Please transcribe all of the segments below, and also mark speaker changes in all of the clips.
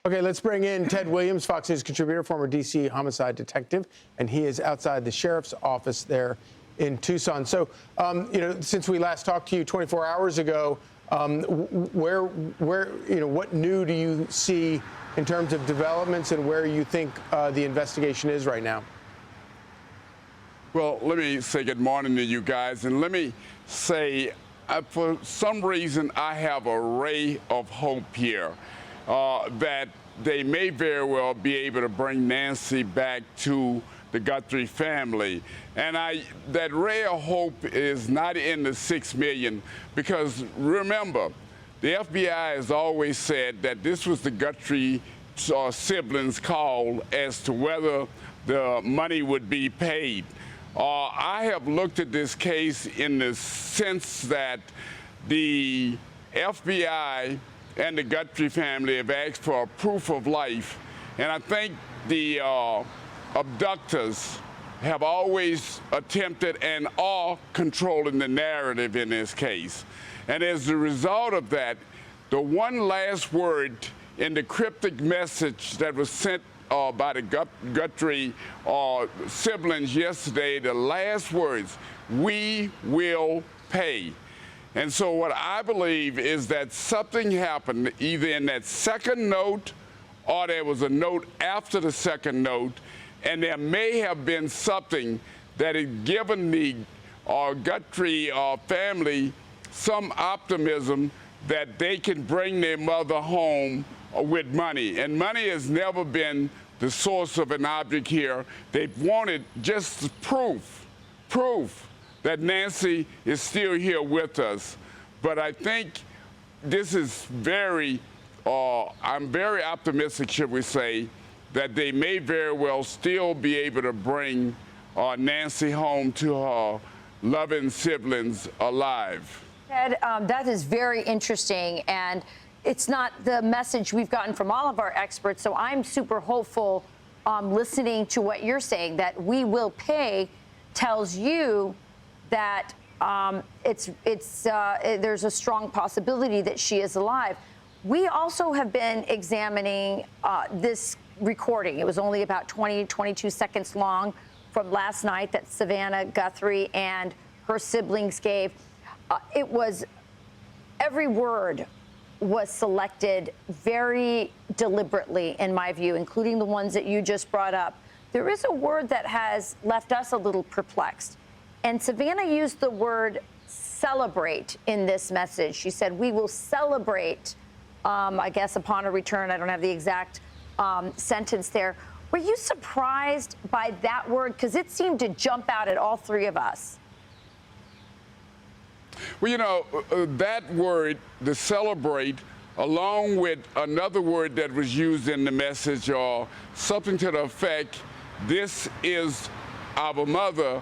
Speaker 1: Okay, let's bring in Ted Williams, Fox News contributor, former D.C. homicide detective, and he is outside the sheriff's office there in Tucson. So, since we last talked to you 24 hours ago, what new do you see in terms of developments and where you think the investigation is right now?
Speaker 2: Well, let me say good morning to you guys, and let me say, for some reason, I have a ray of hope here that they may very well be able to bring Nancy back to the Guthrie family. And that ray of hope is not in the 6 million, because remember, the FBI has always said that this was the Guthrie siblings' call as to whether the money would be paid. I have looked at this case in the sense that the FBI and the Guthrie family have asked for a proof of life, and I think the abductors have always attempted and are controlling the narrative in this case. And as a result of that, the one last word in the cryptic message that was sent by the Guthrie siblings yesterday, the last words, "We will pay." And so what I believe is that something happened either in that second note or there was a note after the second note, and there may have been something that had given the Guthrie family some optimism that they can bring their mother home with money. And money has never been the source of an object here. They've wanted just proof that Nancy is still here with us. But I think this is I'm very optimistic, should we say, that they may very well still be able to bring Nancy home to her loving siblings alive.
Speaker 3: Ted, that is very interesting, and it's not the message we've gotten from all of our experts, so I'm super hopeful listening to what you're saying, that we will pay tells you that there's a strong possibility that she is alive. We also have been examining this recording. It was only about 22 seconds long from last night that Savannah Guthrie and her siblings gave. Every word was selected very deliberately, in my view, including the ones that you just brought up. There is a word that has left us a little perplexed. And Savannah used the word celebrate in this message. She said, "We will celebrate," I guess, upon a return. I don't have the exact sentence there. Were you surprised by that word? Because it seemed to jump out at all three of us.
Speaker 2: Well, that word, the celebrate, along with another word that was used in the message, or something to the effect, "This is our mother,"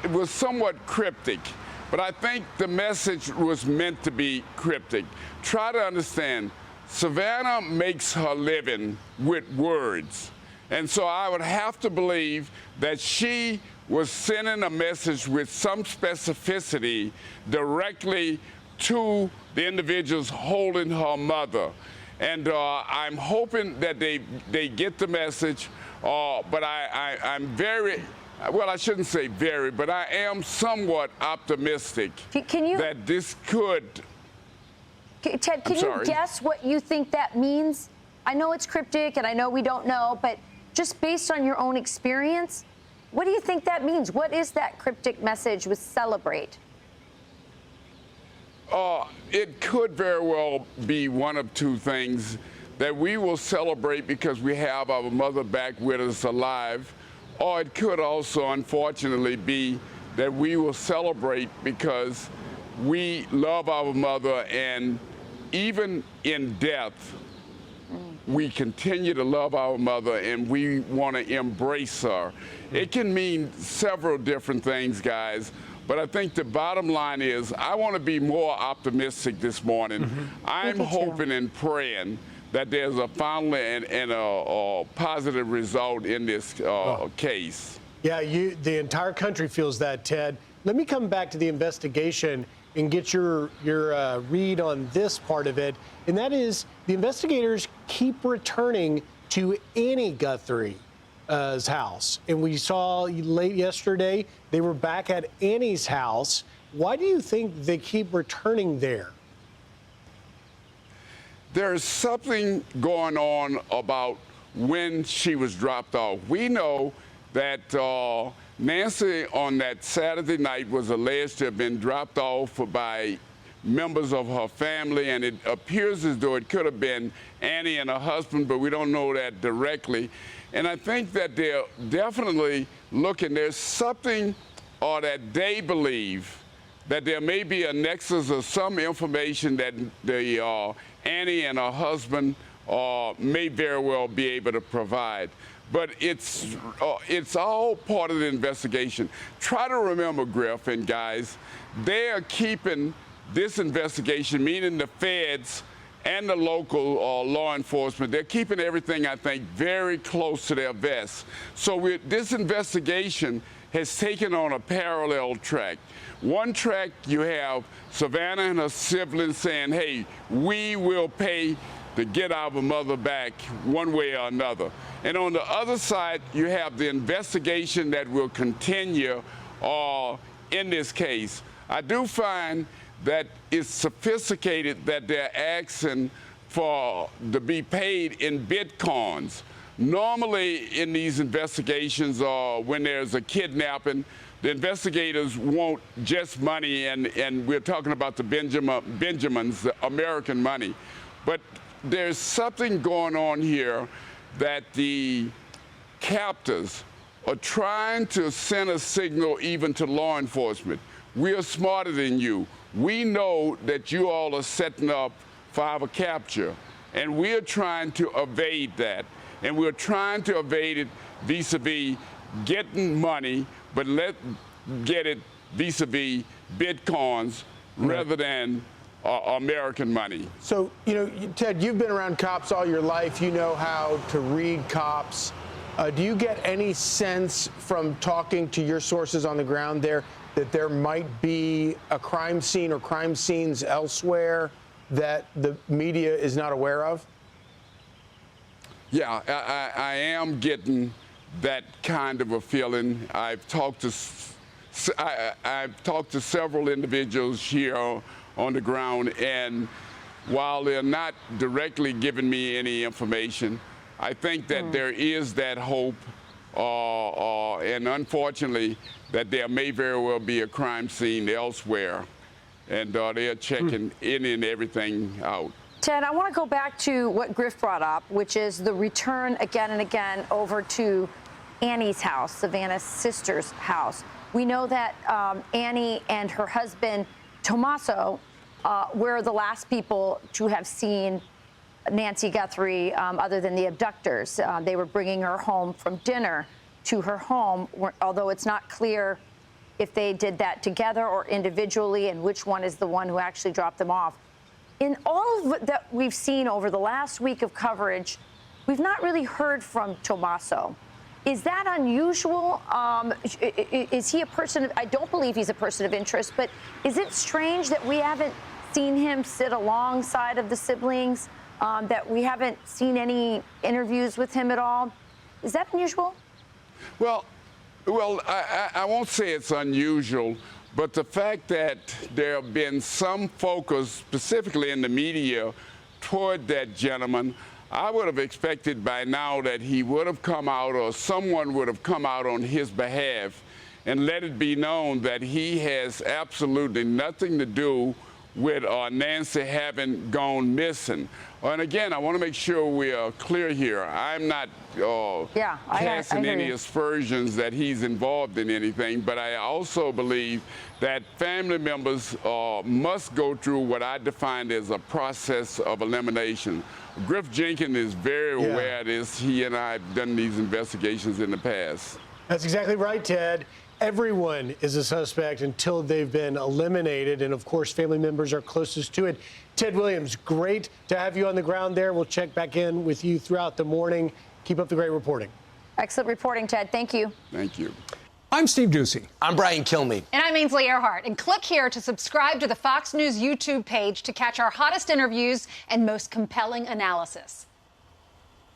Speaker 2: it was somewhat cryptic. But I think the message was meant to be cryptic. Try to understand, Savannah makes her living with words. And so I would have to believe that she was sending a message with some specificity directly to the individuals holding her mother. And I'm hoping that they get the message, but I'm very, well, I shouldn't say very, but I am somewhat optimistic that this could.
Speaker 3: Ted, can you guess what you think that means? I know it's cryptic and I know we don't know, but just based on your own experience, what do you think that means? What is that cryptic message with celebrate?
Speaker 2: It could very well be one of two things: that we will celebrate because we have our mother back with us alive, or it could also, unfortunately, be that we will celebrate because we love our mother, and even in death, we continue to love our mother and we want to embrace her. It can mean several different things, guys, but I think the bottom line is I want to be more optimistic this morning. I'm hoping and praying that there's a final and a positive result in this case.
Speaker 1: Yeah, the entire country feels that, Ted. Let me come back to the investigation
Speaker 4: and get your read on this part of it, and that is the investigators keep returning to Annie Guthrie's house. And we saw late yesterday they were back at Annie's house. Why do you think they keep returning there?
Speaker 2: There's something going on about when she was dropped off. We know that Nancy on that Saturday night was alleged to have been dropped off by members of her family, and it appears as though it could have been Annie and her husband, but we don't know that directly. And I think that they're definitely looking, there's something or that they believe that there may be a nexus of some information that the Annie and her husband may very well be able to provide. But it's all part of the investigation. Try to remember, Griff and guys, they are keeping this investigation, meaning the feds and the local law enforcement, they're keeping everything, I think, very close to their vest. So this investigation has taken on a parallel track. One track, you have Savannah and her siblings saying, hey, we will pay to get our mother back one way or another. And on the other side, you have the investigation that will continue in this case. I do find that it's sophisticated that they're asking to be paid in Bitcoins. Normally in these investigations, when there's a kidnapping, the investigators want just money, and we're talking about the Benjamins, the American money. But there's something going on here that the captors are trying to send a signal even to law enforcement. We are smarter than you. We know that you all are setting up for our capture, and we're trying to evade that. And we're trying to evade it vis-a-vis getting money, but get it vis-a-vis Bitcoins rather than American money.
Speaker 1: So, Ted, you've been around cops all your life. You know how to read cops. Do you get any sense from talking to your sources on the ground there that there might be a crime scene or crime scenes elsewhere that the media is not aware of?
Speaker 2: Yeah, I am getting that kind of a feeling. I've talked to several individuals here on the ground, and while they're not directly giving me any information, I think that there is that hope, and unfortunately, that there may very well be a crime scene elsewhere, and they're checking in and everything out.
Speaker 3: Ted, I want to go back to what Griff brought up, which is the return again and again over to Annie's house, Savannah's sister's house. We know that Annie and her husband, Tommaso, were the last people to have seen Nancy Guthrie other than the abductors. They were bringing her home from dinner to her home, although it's not clear if they did that together or individually and which one is the one who actually dropped them off. In all of that we've seen over the last week of coverage, we've not really heard from Tommaso. Is that unusual? Is he a person, I don't believe he's a person of interest, but is it strange that we haven't seen him sit alongside of the siblings, that we haven't seen any interviews with him at all? Is that unusual?
Speaker 2: Well, I won't say it's unusual, but the fact that there have been some focus, specifically in the media, toward that gentleman, I would have expected by now that he would have come out, or someone would have come out on his behalf and let it be known that he has absolutely nothing to do with Nancy having gone missing. And again, I want to make sure we are clear here. I'm not casting any aspersions that he's involved in anything, but I also believe that family members must go through what I defined as a process of elimination. Griff Jenkins is very aware of this. He and I have done these investigations in the past.
Speaker 4: That's exactly right, Ted. Everyone is a suspect until they've been eliminated, and of course, family members are closest to it. Ted Williams, great to have you on the ground there. We'll check back in with you throughout the morning. Keep up the great reporting.
Speaker 3: Excellent reporting, Ted. Thank you.
Speaker 2: Thank you.
Speaker 5: I'm Steve Doocy.
Speaker 6: I'm Brian Kilmeade.
Speaker 7: And I'm Ainsley Earhart. And click here to subscribe to the Fox News YouTube page to catch our hottest interviews and most compelling analysis.